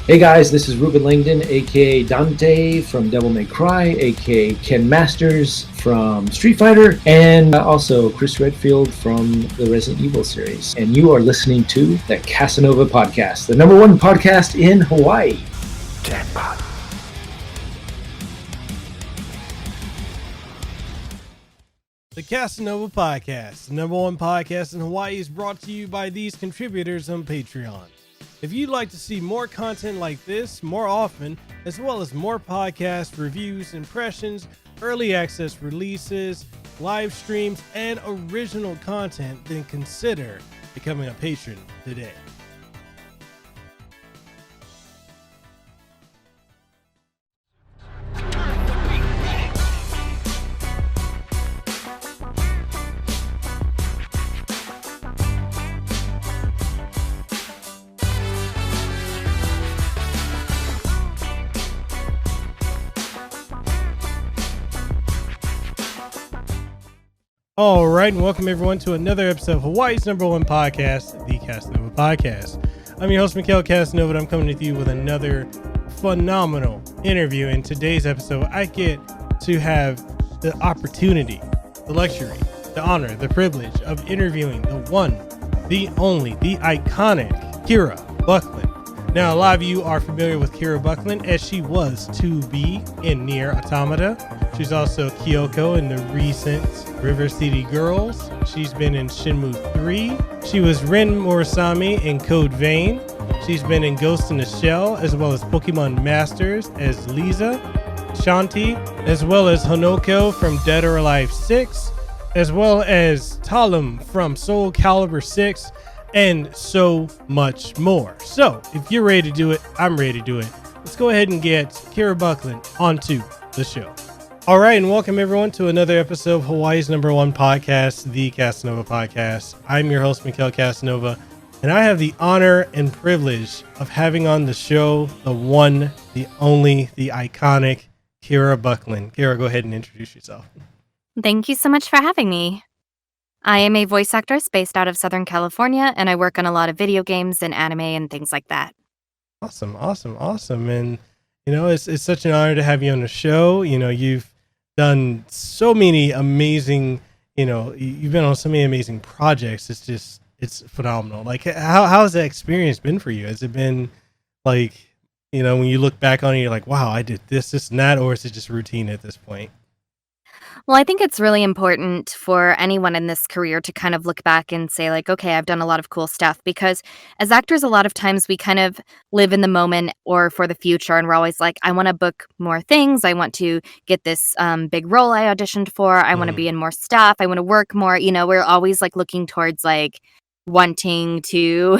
Hey guys, this is Ruben Langdon, aka Dante from Devil May Cry, aka Ken Masters from Street Fighter, and also Chris Redfield from the Resident Evil series. And you are listening to the Casanova Podcast, the #1 podcast in Hawaii. Jackpot. The Casanova Podcast, the #1 podcast in Hawaii, is brought to you by these contributors on Patreon. If you'd like to see more content like this more often, as well as more podcast reviews, impressions, early access releases, live streams, and original content, then consider becoming a patron today. All right, and welcome everyone to another episode of Hawaii's #1 podcast, the Casanova Podcast. I'm your host, Mikhail Casanova, and I'm coming with you with another phenomenal interview. In today's episode, I get to have the opportunity, the luxury, the honor, the privilege of interviewing the one, the only, the iconic Kira Buckland. Now, a lot of you are familiar with Kira Buckland as she was 2B in Nier Automata. She's also Kyoko in the recent River City Girls. She's been in Shenmue 3. She was Rin Murasame in Code Vein. She's been in Ghost in the Shell, as well as Pokemon Masters as Lisa, Shanti, as well as Honoko from Dead or Alive 6, as well as Talum from Soul Calibur 6, and so much more. So, if you're ready to do it, I'm ready to do it. Let's go ahead and get Kira Buckland onto the show. All right, and welcome everyone to another episode of Hawaii's #1 podcast, the Casanova Podcast. I'm your host, Mikhail Casanova, and I have the honor and privilege of having on the show the one, the only, the iconic Kira Buckland. Kira, go ahead and introduce yourself. Thank you so much for having me. I am a voice actress based out of Southern California, and I work on a lot of video games and anime and things like that. Awesome. And, you know, it's such an honor to have you on the show. You know, you've done so many amazing, you've been on so many amazing projects. It's phenomenal. Like, how has that experience been for you? Has it been like, when you look back on it, you're like, wow, I did this, and that, or is it just routine at this point? Well, I think it's really important for anyone in this career to kind of look back and say, like, okay, I've done a lot of cool stuff. Because as actors, a lot of times we kind of live in the moment or for the future. And we're always like, I want to book more things. I want to get this big role I auditioned for. I want to be in more stuff. I want to work more. We're always like looking towards like wanting to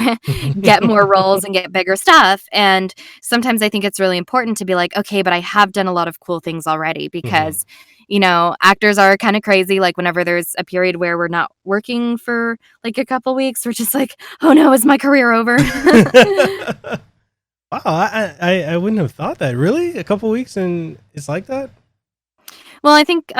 get more roles and get bigger stuff. And sometimes I think it's really important to be like, okay, but I have done a lot of cool things already because actors are kind of crazy. Like whenever there's a period where we're not working for like a couple weeks, we're just like, oh no, is my career over? Wow, I wouldn't have thought that. Really? A couple weeks and it's like that? Well, I think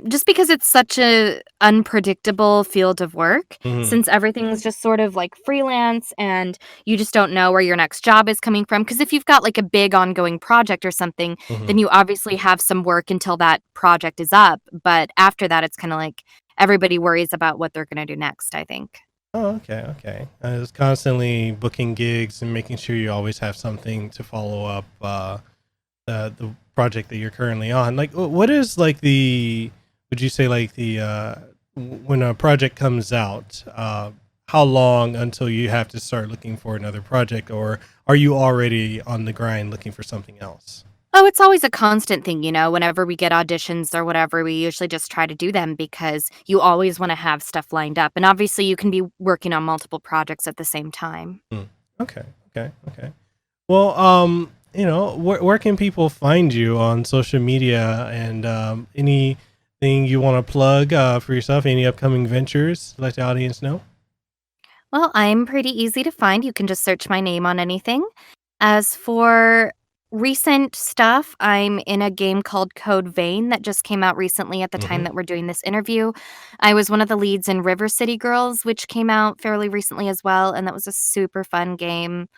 just because it's such a unpredictable field of work, since everything's just sort of like freelance and you just don't know where your next job is coming from. Because if you've got like a big ongoing project or something, then you obviously have some work until that project is up. But after that, it's kind of like everybody worries about what they're going to do next, I think. Oh, okay. I was constantly booking gigs and making sure you always have something to follow up the project that you're currently on. Like, what is like would you say like when a project comes out, how long until you have to start looking for another project, or are you already on the grind looking for something else? Oh, it's always a constant thing, whenever we get auditions or whatever, we usually just try to do them because you always want to have stuff lined up. And obviously you can be working on multiple projects at the same time. Okay. Well, where can people find you on social media, and anything you want to plug for yourself? Any upcoming ventures let the audience know? Well, I'm pretty easy to find. You can just search my name on anything. As for recent stuff, I'm in a game called Code Vein that just came out recently at the time that we're doing this interview. I was one of the leads in River City Girls, which came out fairly recently as well, and that was a super fun game.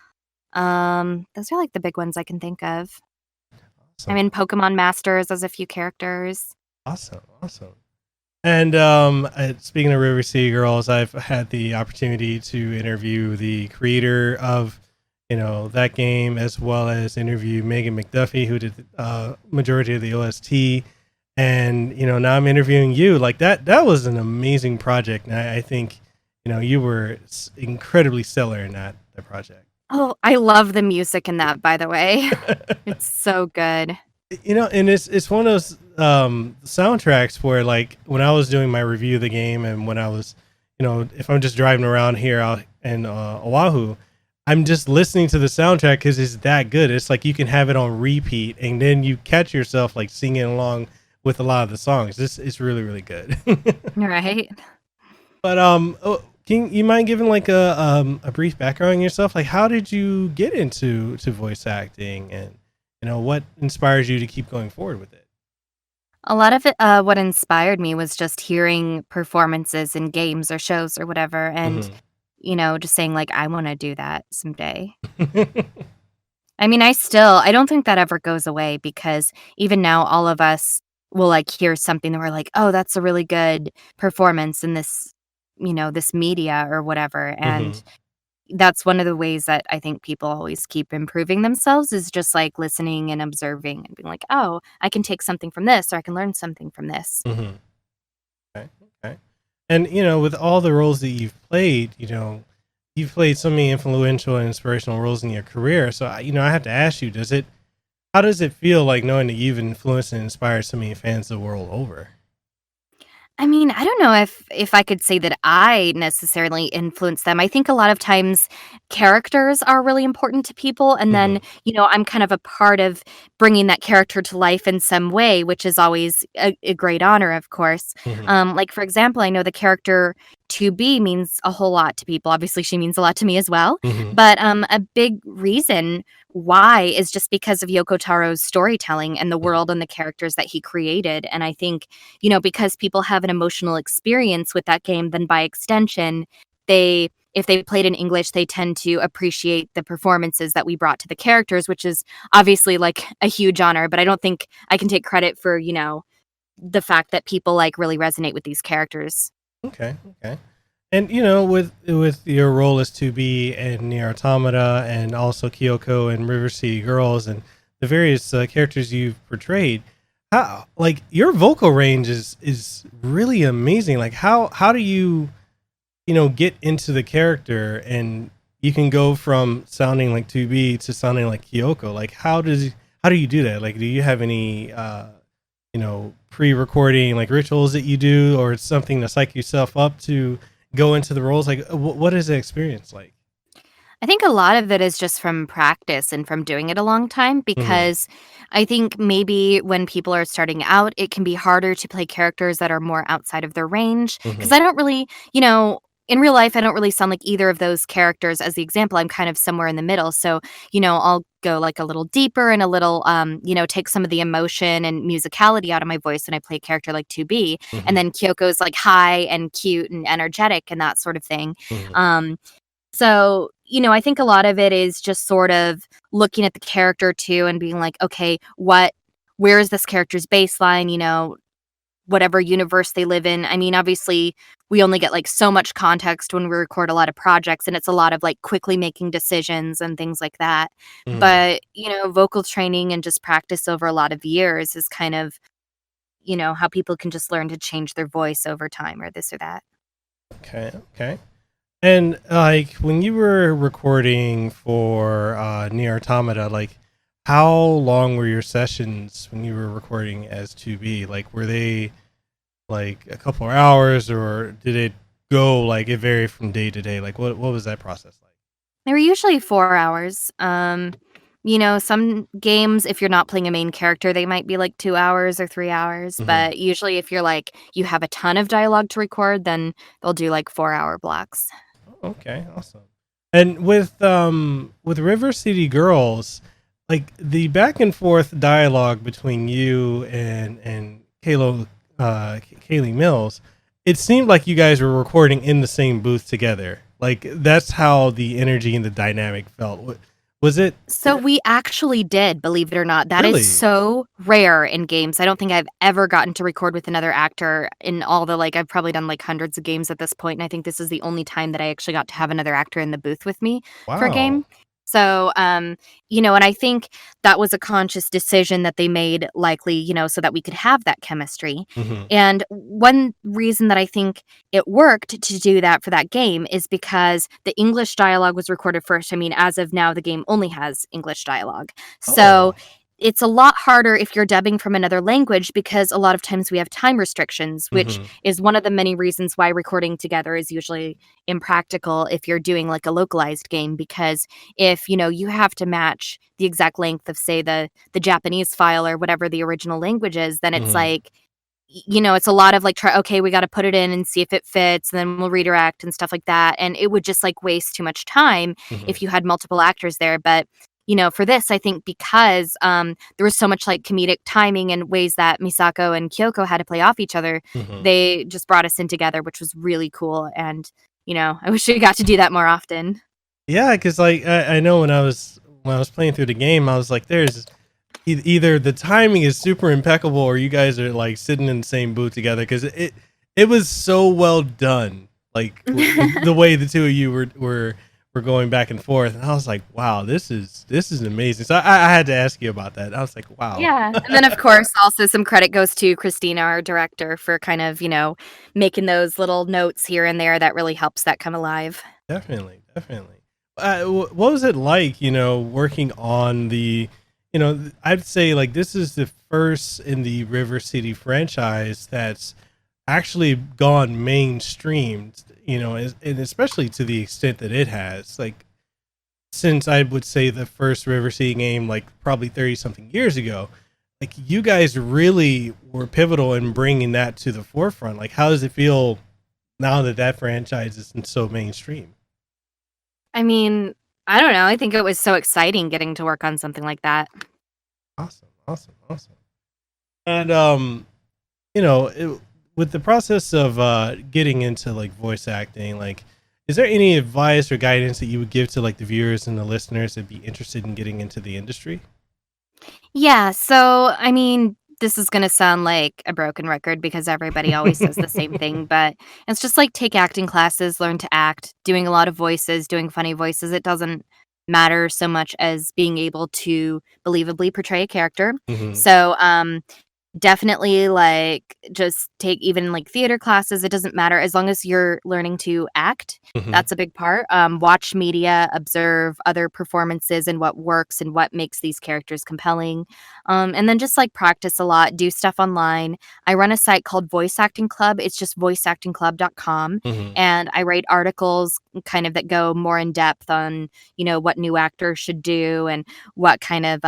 Those are like the big ones I can think of. Awesome. I'm in Pokemon Masters as a few characters. Awesome. And speaking of River City Girls, I've had the opportunity to interview the creator of, that game, as well as interview Megan McDuffie, who did the majority of the OST. And now I'm interviewing you. Like that was an amazing project, and I think you were incredibly stellar in that project. Oh, I love the music in that, by the way. It's so good. And it's one of those soundtracks where, like, when I was doing my review of the game, and when I was, if I'm just driving around here out in Oahu, I'm just listening to the soundtrack because it's that good. It's like you can have it on repeat, and then you catch yourself like singing along with a lot of the songs. It's really, really good. Right. But can you mind giving like a brief background on yourself? Like, how did you get into voice acting, and what inspires you to keep going forward with it? A lot of it, what inspired me was just hearing performances in games or shows or whatever, and just saying like, I want to do that someday. I mean, I don't think that ever goes away, because even now, all of us will like hear something that we're like, oh, that's a really good performance in this, this media or whatever. And that's one of the ways that I think people always keep improving themselves, is just like listening and observing and being like, oh, I can take something from this, or I can learn something from this. Okay. And with all the roles that you've played so many influential and inspirational roles in your career. So I have to ask you, how does it feel like knowing that you've influenced and inspired so many fans the world over? I mean, I don't know if I could say that I necessarily influence them. I think a lot of times characters are really important to people, and then, I'm kind of a part of bringing that character to life in some way, which is always a great honor, of course. Like, for example, I know the character 2B means a whole lot to people. Obviously, she means a lot to me as well. But a big reason why is just because of Yoko Taro's storytelling and the world and the characters that he created. And I think, because people have an emotional experience with that game, then by extension, if they played in English, they tend to appreciate the performances that we brought to the characters, which is obviously like a huge honor. But I don't think I can take credit for, the fact that people like really resonate with these characters. Okay. And with your role as 2B and Nier Automata, and also Kyoko and River City Girls, and the various characters you've portrayed, how, like, your vocal range is really amazing. Like, how do you get into the character, and you can go from sounding like 2B to sounding like Kyoko? Like, how do you do that? Like, do you have any pre-recording like rituals that you do, or it's something to psych yourself up to go into the roles? Like, what is the experience like? I think a lot of it is just from practice and from doing it a long time, because I think maybe when people are starting out, it can be harder to play characters that are more outside of their range. Because I don't really, in real life, I don't really sound like either of those characters. As the example, I'm kind of somewhere in the middle. So, I'll go like a little deeper and a little, take some of the emotion and musicality out of my voice when I play a character like 2B. And then Kyoko's like high and cute and energetic and that sort of thing. So, I think a lot of it is just sort of looking at the character too and being like, okay, where is this character's baseline, whatever universe they live in. I mean, obviously, we only get like so much context when we record a lot of projects, and it's a lot of like quickly making decisions and things like that. But, vocal training and just practice over a lot of years is kind of, how people can just learn to change their voice over time, or this or that. Okay. And like, when you were recording for Nier Automata, like, how long were your sessions when you were recording as 2B? Like, were they like a couple of hours, or did it go like it varied from day to day? Like, what was that process like? They were usually 4 hours. Some games, if you're not playing a main character, they might be like 2 hours or 3 hours. But usually if you're like, you have a ton of dialogue to record, then they'll do like 4-hour blocks. Okay, awesome. And with River City Girls, like, the back and forth dialogue between you and Kaylee Mills, it seemed like you guys were recording in the same booth together. Like, that's how the energy and the dynamic felt. Was it So we actually did, believe it or not. That is really? so rare in games. I don't think I've ever gotten to record with another actor in all the I've probably done like hundreds of games at this point, and I think this is the only time that I actually got to have another actor in the booth with me for a Wow. game. So, and I think that was a conscious decision that they made, likely, so that we could have that chemistry. Hmm. And one reason that I think it worked to do that for that game is because the English dialogue was recorded first. I mean, as of now, the game only has English dialogue. So Oh. it's a lot harder if you're dubbing from another language because a lot of times we have time restrictions, which Hmm. is one of the many reasons why recording together is usually impractical if you're doing like a localized game. Because if you have to match the exact length of, say, the Japanese file or whatever the original language is, then it's Hmm. like it's a lot of like try okay, we got to put it in and see if it fits, and then we'll redirect and stuff like that, and it would just like waste too much time Hmm. if you had multiple actors there. But for this, I think because there was so much like comedic timing and ways that Misako and Kyoko had to play off each other, Hmm. they just brought us in together, which was really cool. And I wish we got to do that more often. Yeah, because like I know when I was playing through the game, I was like, there's either the timing is super impeccable or you guys are like sitting in the same booth together because it was so well done. Like the way the two of you were going back and forth, and I was like, wow, this is amazing. So I had to ask you about that. I was like, wow. Yeah. And then, of course, also some credit goes to Christina, our director, for kind of, making those little notes here and there that really helps that come alive. Definitely, definitely. What was it like, working on I'd say like this is the first in the River City franchise that's actually gone mainstream, and especially to the extent that it has. Like, since I would say the first River City game, like probably 30 something years ago, like you guys really were pivotal in bringing that to the forefront. Like, how does it feel now that that franchise is so mainstream? I mean, I don't know. I think it was so exciting getting to work on something like that. Awesome, awesome, awesome. And with the process of getting into like voice acting, like, is there any advice or guidance that you would give to like the viewers and the listeners that'd be interested in getting into the industry? Yeah. So, I mean, this is going to sound like a broken record because everybody always says the same thing, but it's just like take acting classes, learn to act, doing a lot of voices, doing funny voices. It doesn't matter so much as being able to believably portray a character. Hmm. So, definitely, like, just take even, like, theater classes, it doesn't matter as long as you're learning to act, Hmm. that's a big part. Watch media, observe other performances and what works and what makes these characters compelling, and then just, like, practice a lot, do stuff online. I run a site called Voice Acting Club, it's just voiceactingclub.com, Hmm. and I write articles kind of that go more in depth on, what new actors should do and what kind of,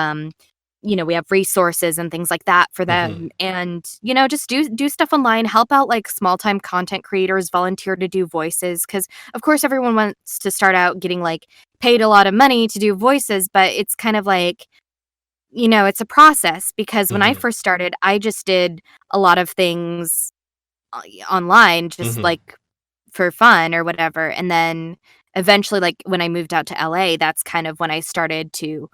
we have resources and things like that for Hmm. them. And, just do stuff online, help out like small time content creators, volunteer to do voices. Cause of course everyone wants to start out getting like paid a lot of money to do voices, but it's kind of like, it's a process because when I Hmm. first started, I just did a lot of things online, just Hmm. like for fun or whatever. And then eventually, like when I moved out to LA, that's kind of when I started to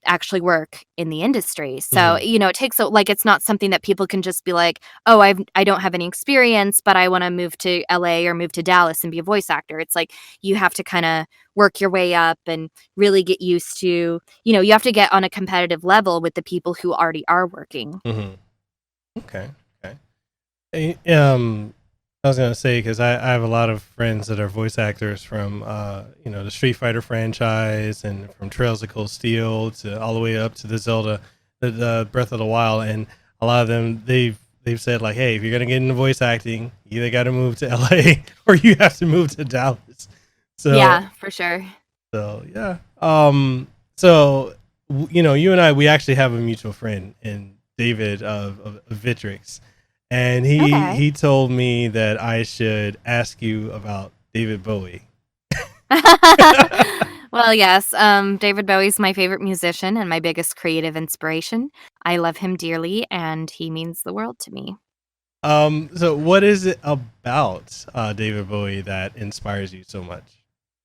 actually work in the industry. So, Hmm. it takes like it's not something that people can just be like, "Oh, I don't have any experience, but I want to move to LA or move to Dallas and be a voice actor." It's like you have to kind of work your way up and really get used to, you have to get on a competitive level with the people who already are working. Hmm. Okay. Okay. I was gonna say because I have a lot of friends that are voice actors from the Street Fighter franchise and from Trails of Cold Steel to all the way up to the Zelda, the Breath of the Wild, and a lot of them they've said like, hey, if you're gonna get into voice acting, you either got to move to LA or you have to move to Dallas. So Yeah, for sure. so yeah. So you and I, we actually have a mutual friend in David of Vitrix, and Okay. he told me that I should ask you about David Bowie. Well, yes, David Bowie's my favorite musician and my biggest creative inspiration. I love him dearly, and he means the world to me. So what is it about David Bowie that inspires you so much?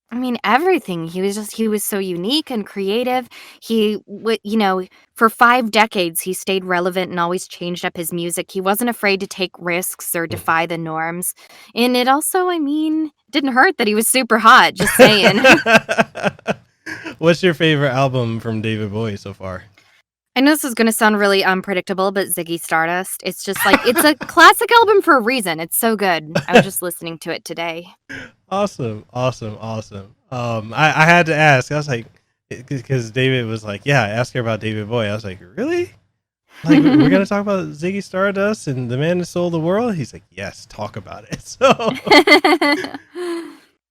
I mean, everything. He was so unique and creative. For 5 decades, he stayed relevant and always changed up his music. He wasn't afraid to take risks or defy the norms. And it also, I mean, didn't hurt that he was super hot, just saying. What's your favorite album from David Bowie so far? I know this is going to sound really unpredictable, but Ziggy Stardust, it's just like, it's a classic album for a reason. It's so good. I was just listening to it today. Awesome. I had to ask. I was like, because David was like, yeah, ask her about David Bowie. I was like, really? Like, we're gonna talk about Ziggy Stardust and the man who sold the world? He's like, yes, talk about it.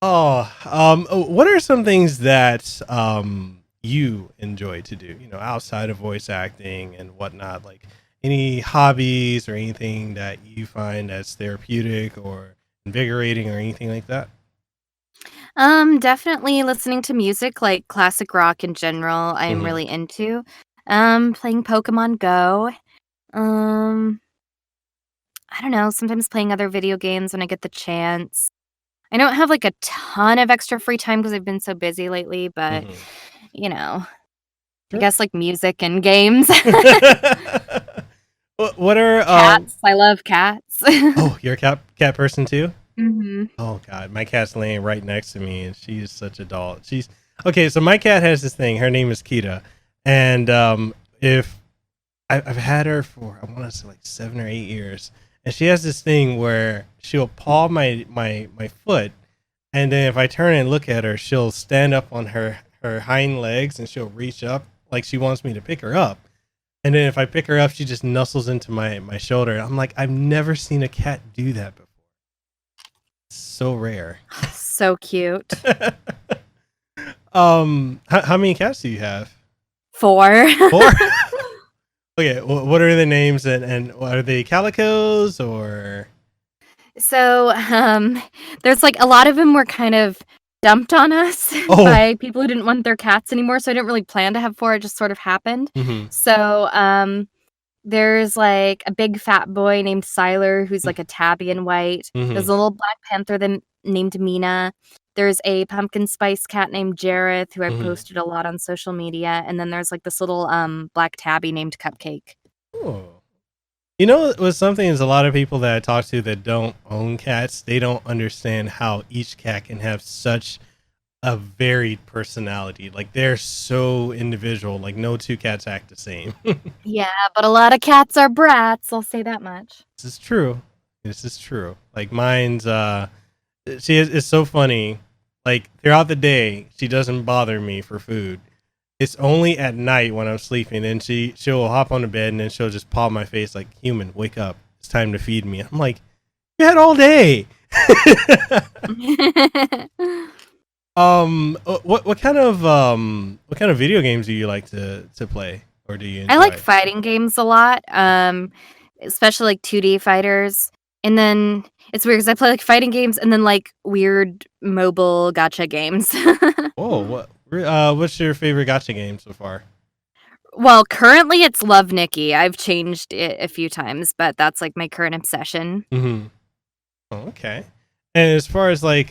So, what are some things that you enjoy to do? You know, outside of voice acting and whatnot, like any hobbies or anything that you find as therapeutic or invigorating or anything like that? Definitely listening to music, like classic rock in general, I am Hmm. really into. Playing Pokemon Go. Um, I don't know, sometimes playing other video games when I get the chance. I don't have like a ton of extra free time because I've been so busy lately, but Hmm. you know, I Sure. guess like music and games. What are Cats. I love cats. oh, you're a cat person too? hmm Oh god, my cat's laying right next to me, and she's such a doll. She's okay. So my cat has this thing. Her name is Kita, and if I've had her for I want to say like 7 or 8 years, and she has this thing where she'll paw my foot, and then if I turn and look at her, she'll stand up on her hind legs and she'll reach up like she wants me to pick her up. And then if I pick her up, she just nuzzles into my shoulder. I'm like, I've never seen a cat do that before. It's so rare. So cute. How many cats do you have? 4. Four. Okay, what are the names and are they calicos or? So, there's like a lot of them were kind of dumped on us Oh. by people who didn't want their cats anymore. So I didn't really plan to have 4. It just sort of happened. Mm-hmm. So, there's like a big fat boy named Siler who's like a tabby and white. Mm-hmm. There's a little black panther named Mina. There's a pumpkin spice cat named Jareth who I Mhm. posted a lot on social media. And then there's like this little black tabby named Cupcake. Oh. You know, it was something is a lot of people that I talk to that don't own cats, they don't understand how each cat can have such a varied personality. Like they're so individual. Like no two cats act the same. Yeah, but a lot of cats are brats. I'll say that much. This is true. This is true. Like mine's it's so funny. Like throughout the day, she doesn't bother me for food. It's only at night when I'm sleeping, and she'll hop on the bed and then she'll just paw my face like, "Human, wake up! It's time to feed me." I'm like, "You had all day." What kind of video games do you like to play, or do you enjoy? I like fighting games a lot, especially like 2D fighters. And then it's weird because I play like fighting games and then like weird mobile gacha games. Oh, what's your favorite gacha game so far? Well, currently it's Love Nikki. I've changed it a few times, but that's like my current obsession. Mm-hmm. Oh, okay. And as far as like,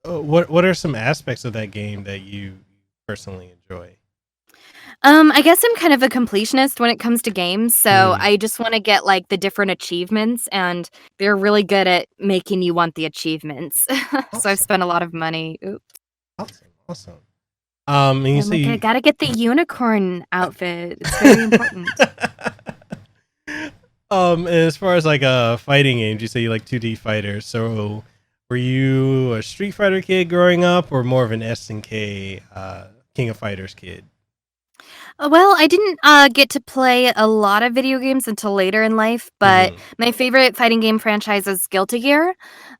what are some aspects of that game that you personally enjoy? I guess I'm kind of a completionist when it comes to games, so I just want to get like the different achievements, and they're really good at making you want the achievements. So I've spent a lot of money. Oops. Awesome. And you I'm say like, I you, gotta get the unicorn outfit. It's very important. and as far as like fighting games, you say you like 2D fighters. So were you a Street Fighter kid growing up, or more of an SNK King of Fighters kid? Well, I didn't get to play a lot of video games until later in life, but Mhm. my favorite fighting game franchise is Guilty Gear.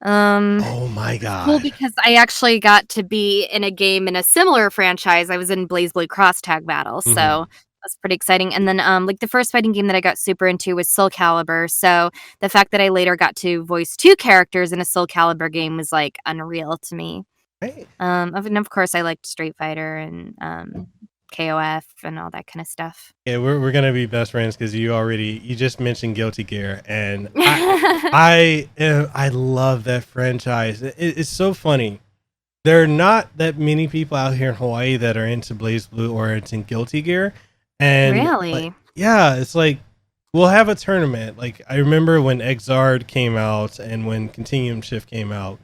Oh my It's cool god. because I actually got to be in a game in a similar franchise. I was in BlazBlue Cross Tag Battle, Mhm. so that's pretty exciting. And then, like the first fighting game that I got super into was Soul Calibur. So the fact that I later got to voice 2 characters in a Soul Calibur game was like unreal to me. Right. And of course, I liked Street Fighter and KOF and all that kind of stuff. Yeah, we're gonna be best friends because you just mentioned Guilty Gear, and I love that franchise. It's so funny there are not that many people out here in Hawaii that are into BlazBlue or into Guilty Gear. And Really? yeah, it's like we'll have a tournament. Like I remember when Exard came out and when Continuum Shift came out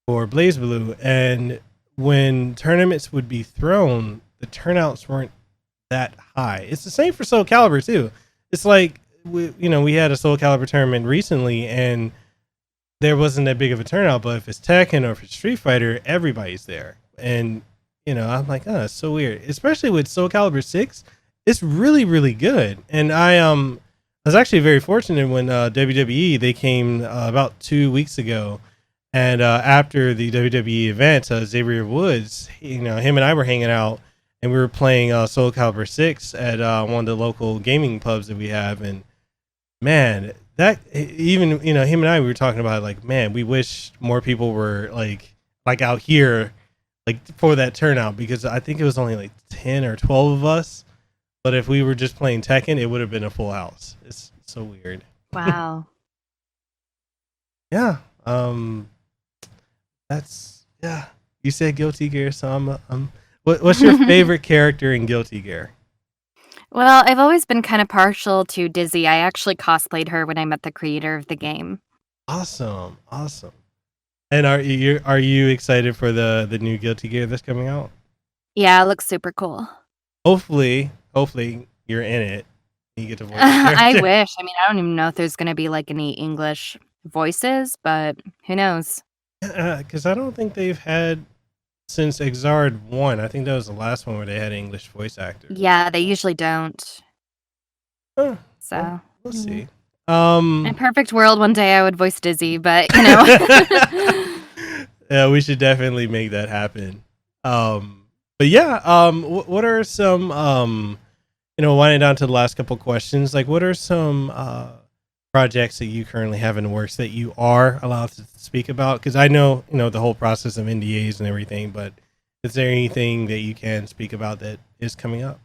for BlazBlue, and when tournaments would be thrown, the turnouts weren't that high. It's the same for Soul Calibur too. It's like we had a Soul Calibur tournament recently, and there wasn't that big of a turnout. But if it's Tekken or if it's Street Fighter, everybody's there, and I'm like, oh, it's so weird. Especially with Soul Calibur 6, it's really really good, and I was actually very fortunate when WWE they came about 2 weeks ago. And after the WWE event, Xavier Woods, him and I were hanging out, and we were playing Soul Calibur 6 at one of the local gaming pubs that we have. And man, that even him and I we were talking about like, man, we wish more people were like out here, like for that turnout, because I think it was only like 10 or 12 of us. But if we were just playing Tekken, it would have been a full house. It's so weird. Wow. Yeah. You said Guilty Gear, so what's your favorite character in Guilty Gear? Well, I've always been kind of partial to Dizzy. I actually cosplayed her when I met the creator of the game. Awesome. And are you excited for the new Guilty Gear that's coming out? Yeah, it looks super cool. Hopefully you're in it. You get to voice I wish. I mean, I don't even know if there's going to be like any English voices, but who knows? Because I don't think they've had since Exard 1. I think that was the last one where they had English voice actors. Yeah, they usually don't. Huh. So we'll see. In a perfect world, one day I would voice Dizzy, but yeah, we should definitely make that happen. But yeah, what are some winding down to the last couple questions? Like, what are some projects that you currently have in the works that you are allowed to speak about? Because I know the whole process of NDAs and everything, but is there anything that you can speak about that is coming up?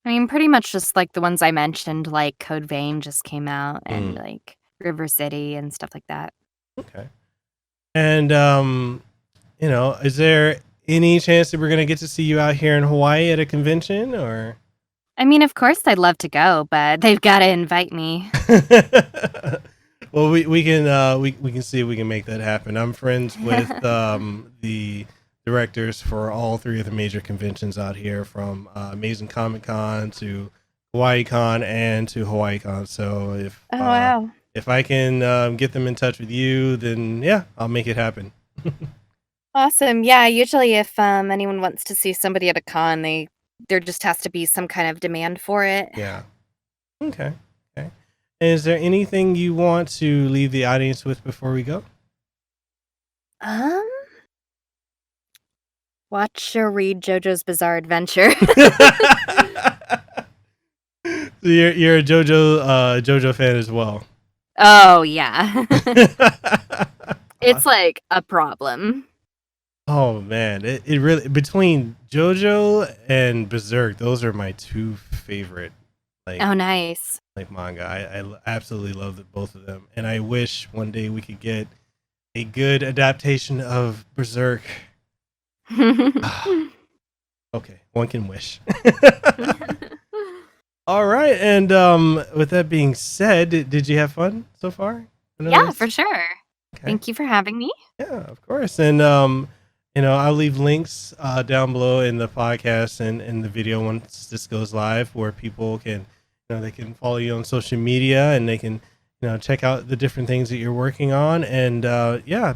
I mean, pretty much just like the ones I mentioned, like Code Vein just came out, and like River City and stuff like that. Okay. And is there any chance that we're gonna get to see you out here in Hawaii at a convention, or? I mean, of course I'd love to go, but they've got to invite me. Well, we can see if we can make that happen. I'm friends with the directors for all three of the major conventions out here, from Amazing Comic Con to Hawaii Con and to Hawaii Con. So if I can get them in touch with you, then yeah, I'll make it happen. Awesome. Yeah, usually if anyone wants to see somebody at a con, there just has to be some kind of demand for it. Yeah. Okay. Is there anything you want to leave the audience with before we go? Watch or read JoJo's Bizarre Adventure. So you're a JoJo fan as well. Oh yeah. It's like a problem. Oh man, it really, between JoJo and Berserk, those are my two favorite. Oh, nice. Like manga. I absolutely love both of them, and I wish one day we could get a good adaptation of Berserk. Okay, one can wish. All right, and with that being said, did you have fun so far? Yeah, for sure. Okay. Thank you for having me. Yeah, of course. And I'll leave links down below in the podcast and in the video once this goes live, where people can, they can follow you on social media, and they can, check out the different things that you're working on. And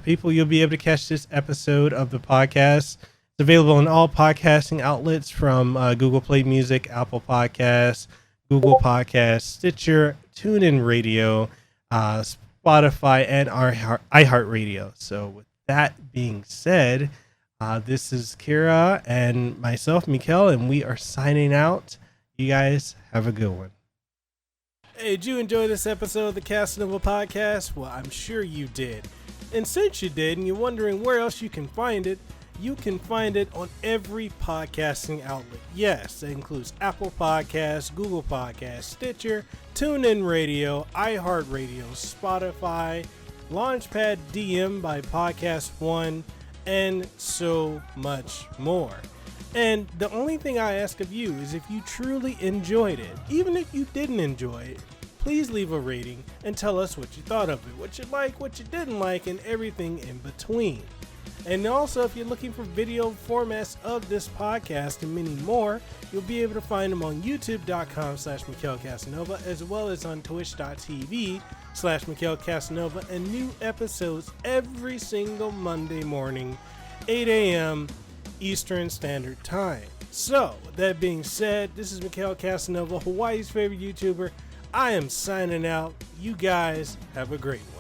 people, you'll be able to catch this episode of the podcast. It's available on all podcasting outlets, from Google Play Music, Apple Podcasts, Google Podcasts, Stitcher, TuneIn Radio, Spotify, and our iHeartRadio. So with that being said, this is Kira and myself, Mikel, and we are signing out. You guys have a good one. Hey, did you enjoy this episode of the Casanova Podcast? Well, I'm sure you did. And since you did, and you're wondering where else you can find it on every podcasting outlet. Yes, that includes Apple Podcasts, Google Podcasts, Stitcher, TuneIn Radio, iHeartRadio, Spotify, Launchpad DM by Podcast One, and so much more. And the only thing I ask of you is if you truly enjoyed it, even if you didn't enjoy it, please leave a rating and tell us what you thought of it, what you like, what you didn't like, and everything in between. And also, if you're looking for video formats of this podcast and many more, you'll be able to find them on youtube.com/Mikhail Casanova, as well as on twitch.tv/Mikhail Casanova, and new episodes every single Monday morning, 8 a.m. Eastern Standard Time. So, that being said, this is Mikhail Casanova, Hawaii's favorite YouTuber. I am signing out. You guys have a great one.